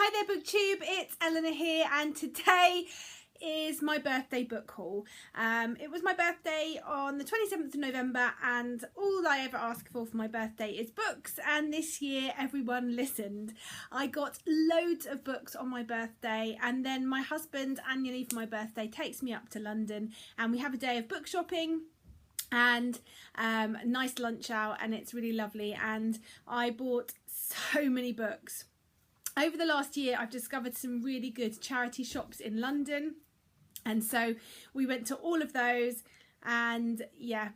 Hi there BookTube, it's Eleanor here, and today is my birthday book haul. It was my birthday on the 27th of November, and all I ever ask for my birthday is books, and this year everyone listened. I got loads of books on my birthday, and then my husband annually for my birthday takes me up to London and we have a day of book shopping and a nice lunch out, and it's really lovely. And I bought so many books. Over the last year I've discovered some really good charity shops in London, and so we went to all of those, and yeah,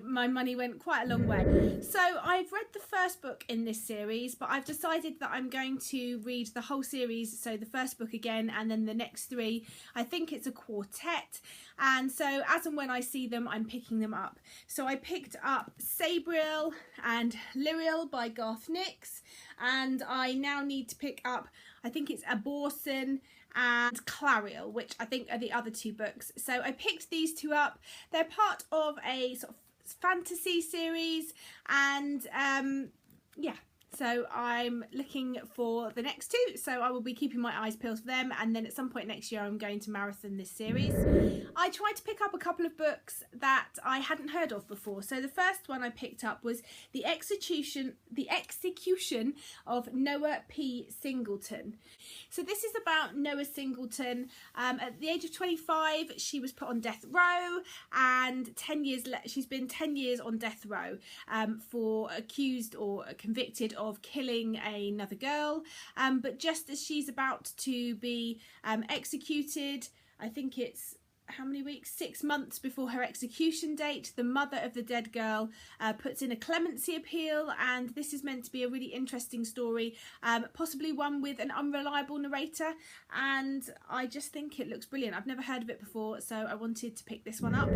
my money went quite a long way. So I've read the first book in this series, but I've decided that I'm going to read the whole series, so the first book again and then the next three. I think it's a quartet, and so as and when I see them I'm picking them up. So I picked up Sabriel and Lyriel by Goth Nicks, and I now need to pick up, I think it's Aborson and Clariel, which I think are the other two books. So I picked these two up. They're part of a sort of fantasy series, and yeah, so I'm looking for the next two, so I will be keeping my eyes peeled for them, and then at some point next year I'm going to marathon this series. I tried to pick up a couple of books that I hadn't heard of before. So the first one I picked up was The Execution of Noah P. Singleton. So this is about Noah Singleton. At the age of 25 she was put on death row, and 10 years she's been 10 years on death row for accused or convicted of killing another girl, but just as she's about to be executed, I think it's how many weeks? 6 months before her execution date, the mother of the dead girl puts in a clemency appeal, and this is meant to be a really interesting story, possibly one with an unreliable narrator, and I just think it looks brilliant. I've never heard of it before, so I wanted to pick this one up.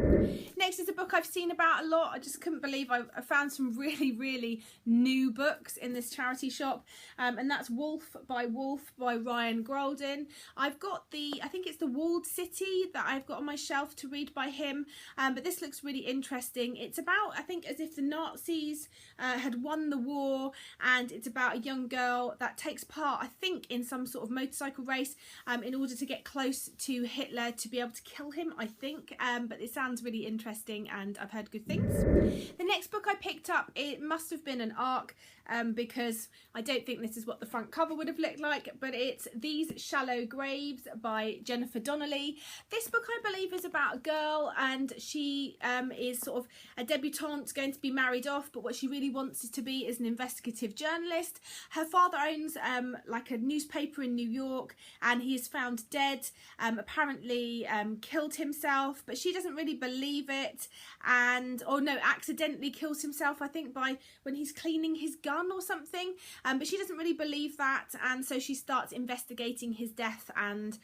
Next is a book I've seen about a lot. I just couldn't believe I found some really new books in this charity shop, and that's Wolf by Ryan Grolden. I've got I think it's The Walled City that I've got on my shelf to read by him, but this looks really interesting. It's about, I think, as if the Nazis had won the war, and it's about a young girl that takes part, I think, in some sort of motorcycle race in order to get close to Hitler to be able to kill him, I think, but it sounds really interesting and I've heard good things. The next book I picked up, it must have been an ARC, because I don't think this is what the front cover would have looked like, but it's These Shallow Graves by Jennifer Donnelly. This book, I believe, is about a girl, and she is sort of a debutante going to be married off, but what she really wants to be is an investigative journalist. Her father owns like a newspaper in New York, and he is found dead, apparently killed himself, but she doesn't really believe it, and accidentally kills himself, I think, by when he's cleaning his gun or something, but she doesn't really believe that, and so she starts investigating his death, and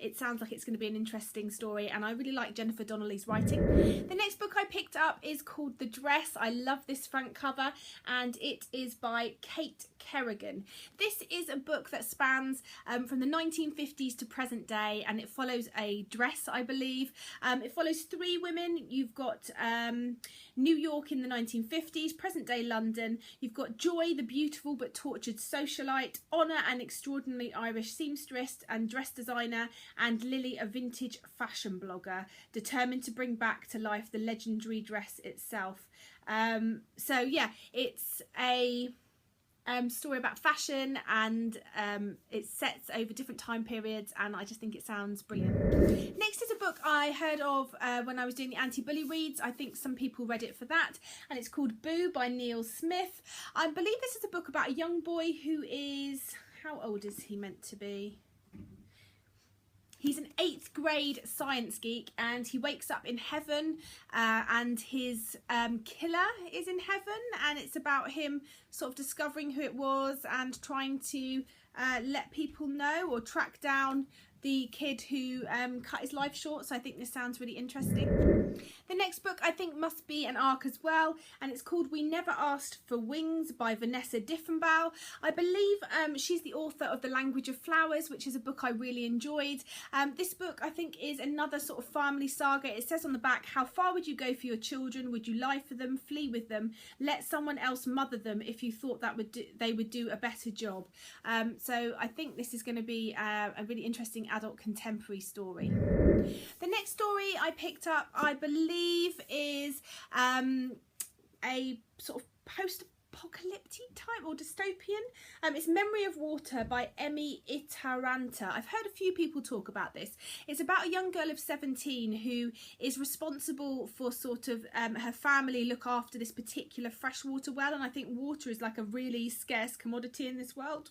it sounds like it's going to be an interesting story, and I really like Jennifer Donnelly's writing. The next book I picked up is called The Dress. I love this front cover, and it is by Kate Kerrigan. This is a book that spans from the 1950s to present day, and it follows a dress, I believe. It follows three women. You've got New York in the 1950s, present day London. You've got Joy, the beautiful but tortured socialite, Honor, an extraordinarily Irish seamstress and dress designer, and Lily, a vintage fashion blogger determined to bring back to life the legendary dress itself. So yeah, it's a story about fashion, and it sets over different time periods, and I just think it sounds brilliant. Next is a book I heard of when I was doing the anti-bully reads. I think some people read it for that, and it's called Boo by Neil Smith. I believe this is a book about a young boy who is, how old is he meant to be? He's an 8th grade science geek, and he wakes up in heaven, and his killer is in heaven, and it's about him sort of discovering who it was and trying to let people know or track down the kid who cut his life short, so I think this sounds really interesting. The next book I think must be an ARC as well, and it's called We Never Asked for Wings by Vanessa Diffenbaugh. I believe she's the author of The Language of Flowers, which is a book I really enjoyed. This book I think is another sort of family saga. It says on the back, how far would you go for your children? Would you lie for them, flee with them, let someone else mother them if you thought that they would do a better job? So I think this is going to be a really interesting adult contemporary story. The next story I picked up, I believe, is a sort of post-apocalyptic type or dystopian. It's Memory of Water by Emmy Itaranta. I've heard a few people talk about this. It's about a young girl of 17 who is responsible for sort of her family look after this particular freshwater well, and I think water is like a really scarce commodity in this world.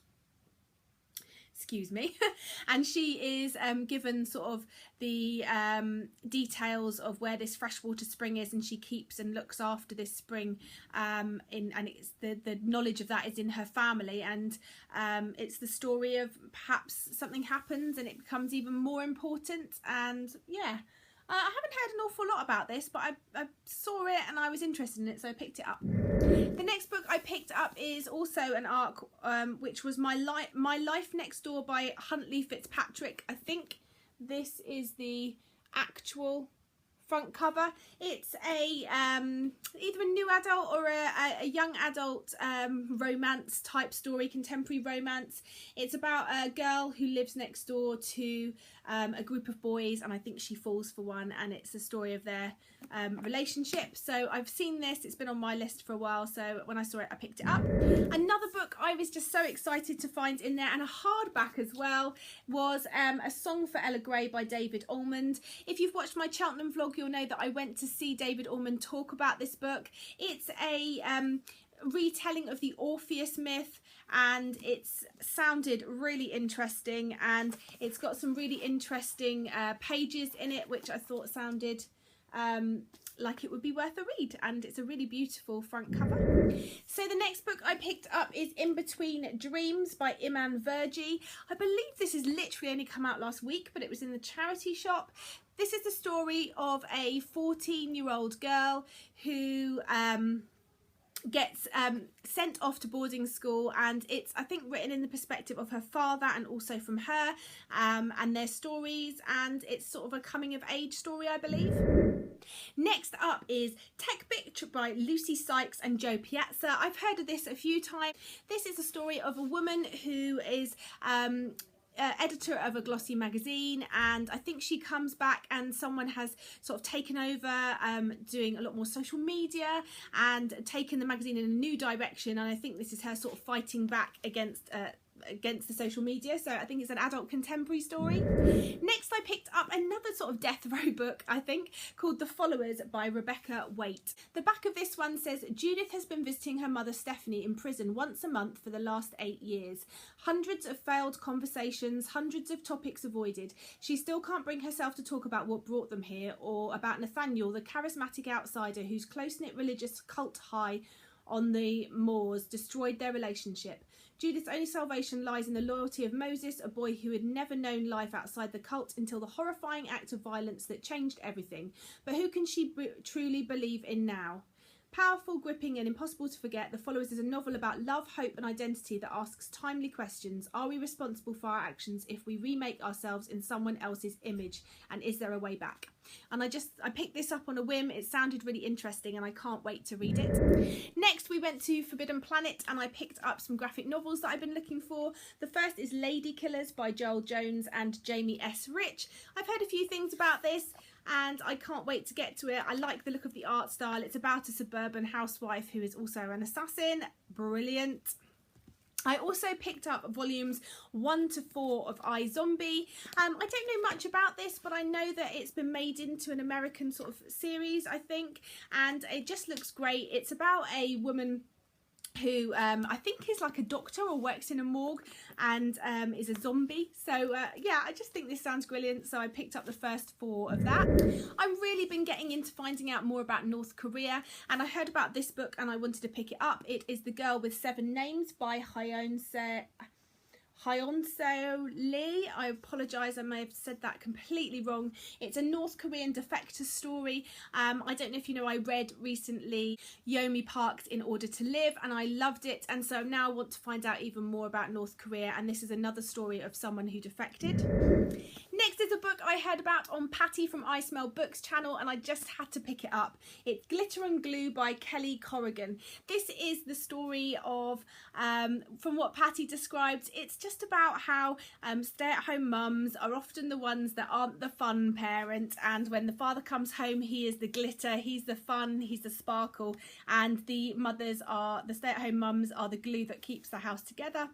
Excuse me. And she is given sort of the details of where this freshwater spring is, and she keeps and looks after this spring, and it's the knowledge of that is in her family, and it's the story of perhaps something happens and it becomes even more important. And yeah, I haven't heard an awful lot about this, but I saw it and I was interested in it, so I picked it up. The next book I picked up is also an ARC, which was My Life Next Door by Huntley Fitzpatrick. I think this is the actual front cover. It's a either a new adult or a young adult romance type story, contemporary romance. It's about a girl who lives next door to a group of boys, and I think she falls for one, and it's a story of their relationship. So I've seen this, it's been on my list for a while, so when I saw it I picked it up. Another book I was just so excited to find in there, and a hardback as well, was A Song for Ella Gray by David Almond. If you've watched my Cheltenham vlog, you'll know that I went to see David Almond talk about this book. It's a retelling of the Orpheus myth, and it's sounded really interesting, and it's got some really interesting pages in it which I thought sounded like it would be worth a read, and it's a really beautiful front cover. So the next book I picked up is In Between Dreams by Iman Verji. I believe this has literally only come out last week, but it was in the charity shop. This is the story of a 14-year-old girl who gets sent off to boarding school, and it's, I think, written in the perspective of her father and also from her and their stories, and it's sort of a coming of age story, I believe. Next up is Tech Bitch by Lucy Sykes and Joe Piazza. I've heard of this a few times. This is a story of a woman who is editor of a glossy magazine, and I think she comes back and someone has sort of taken over doing a lot more social media and taken the magazine in a new direction, and I think this is her sort of fighting back against the social media. So I think it's an adult contemporary story. Next I picked up another sort of death row book, I think, called The Followers by Rebecca Waite. The back of this one says, Judith has been visiting her mother Stephanie in prison once a month for the last 8 years. Hundreds of failed conversations, hundreds of topics avoided. She still can't bring herself to talk about what brought them here, or about Nathaniel, the charismatic outsider whose close-knit religious cult high on the moors destroyed their relationship. Judith's only salvation lies in the loyalty of Moses, a boy who had never known life outside the cult until the horrifying act of violence that changed everything. But who can she truly believe in now? Powerful, gripping and impossible to forget, The Followers is a novel about love, hope and identity that asks timely questions. Are we responsible for our actions if we remake ourselves in someone else's image? And is there a way back? And I picked this up on a whim. It sounded really interesting and I can't wait to read it. Next we went to Forbidden Planet and I picked up some graphic novels that I've been looking for. The first is Lady Killers by Joel Jones and Jamie S. Rich. I've heard a few things about this and I can't wait to get to it. I like the look of the art style. It's about a suburban housewife who is also an assassin. Brilliant. I also picked up volumes 1 to 4 of iZombie. I don't know much about this, but I know that it's been made into an American sort of series, I think, and it just looks great. It's about a woman who I think is like a doctor or works in a morgue and is a zombie. So yeah, I just think this sounds brilliant, so I picked up the first 4 of that. I've really been getting into finding out more about North Korea, and I heard about this book and I wanted to pick it up. It is The Girl with 7 Names by Hyeon Hyunso Lee. I apologise, I may have said that completely wrong. It's a North Korean defector story. I don't know if you know, I read recently Yeonmi Park's In Order to Live and I loved it, and so now I want to find out even more about North Korea, and this is another story of someone who defected. Next is a book I heard about on Patty from I Smell Books channel and I just had to pick it up. It's Glitter and Glue by Kelly Corrigan. This is the story of, from what Patty described, it's just about how stay-at-home mums are often the ones that aren't the fun parent, and when the father comes home he is the glitter, he's the fun, he's the sparkle, and the stay-at-home mums are the glue that keeps the house together.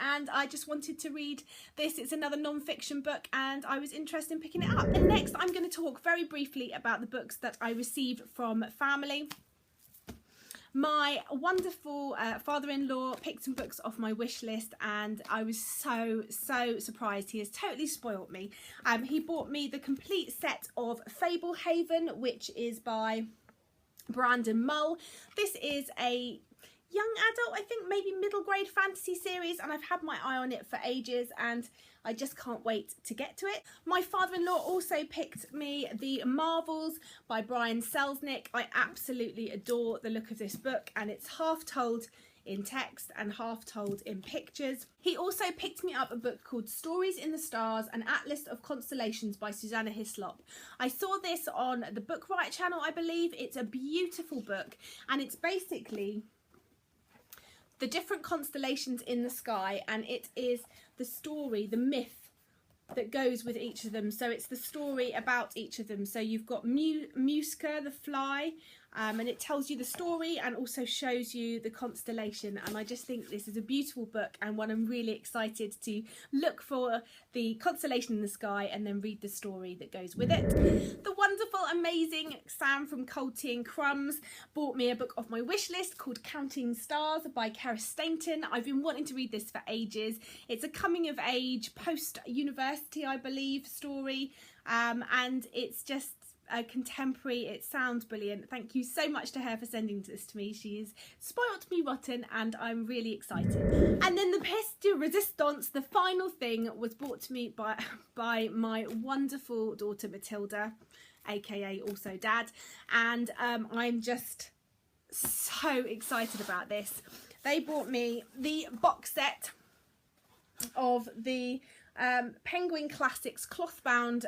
And I just wanted to read this. It's another non-fiction book and I was interested in picking it up. And next I'm going to talk very briefly about the books that I received from family. My wonderful father-in-law picked some books off my wish list and I was so surprised. He has totally spoilt me. He bought me the complete set of Fablehaven, which is by Brandon Mull. This is a young adult, I think maybe middle grade fantasy series, and I've had my eye on it for ages and I just can't wait to get to it. My father-in-law also picked me The Marvels by Brian Selznick. I absolutely adore the look of this book and it's half told in text and half told in pictures. He also picked me up a book called Stories in the Stars, an Atlas of Constellations by Susanna Hislop. I saw this on the Book Riot channel, I believe. It's a beautiful book and it's basically the different constellations in the sky, and it is the story, the myth that goes with each of them. So it's the story about each of them. So you've got Muska the fly, and it tells you the story and also shows you the constellation, and I just think this is a beautiful book and one I'm really excited to look for the constellation in the sky and then read the story that goes with it. The wonderful, amazing Sam from Cold Tea and Crumbs bought me a book off my wish list called Counting Stars by Kara Stainton. I've been wanting to read this for ages. It's a coming of age post-university, I believe, story, and it's just a contemporary. It sounds brilliant. Thank you so much to her for sending this to me. She's spoilt me rotten and I'm really excited. And then the pièce de résistance, the final thing, was brought to me by my wonderful daughter Matilda, aka also Dad, and I'm just so excited about this. They brought me the box set of the Penguin Classics cloth-bound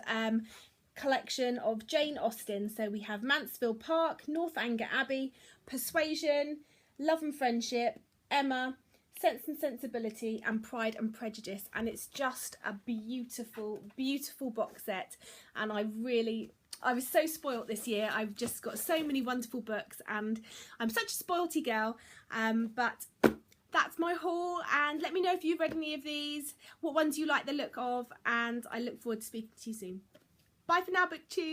collection of Jane Austen. So we have Mansfield Park, Northanger Abbey, Persuasion, Love and Friendship, Emma, Sense and Sensibility, and Pride and Prejudice, and it's just a beautiful box set, and I was so spoilt this year. I've just got so many wonderful books and I'm such a spoilty girl, but that's my haul, and let me know if you've read any of these, what ones you like the look of, and I look forward to speaking to you soon. Bye for now, BookTube.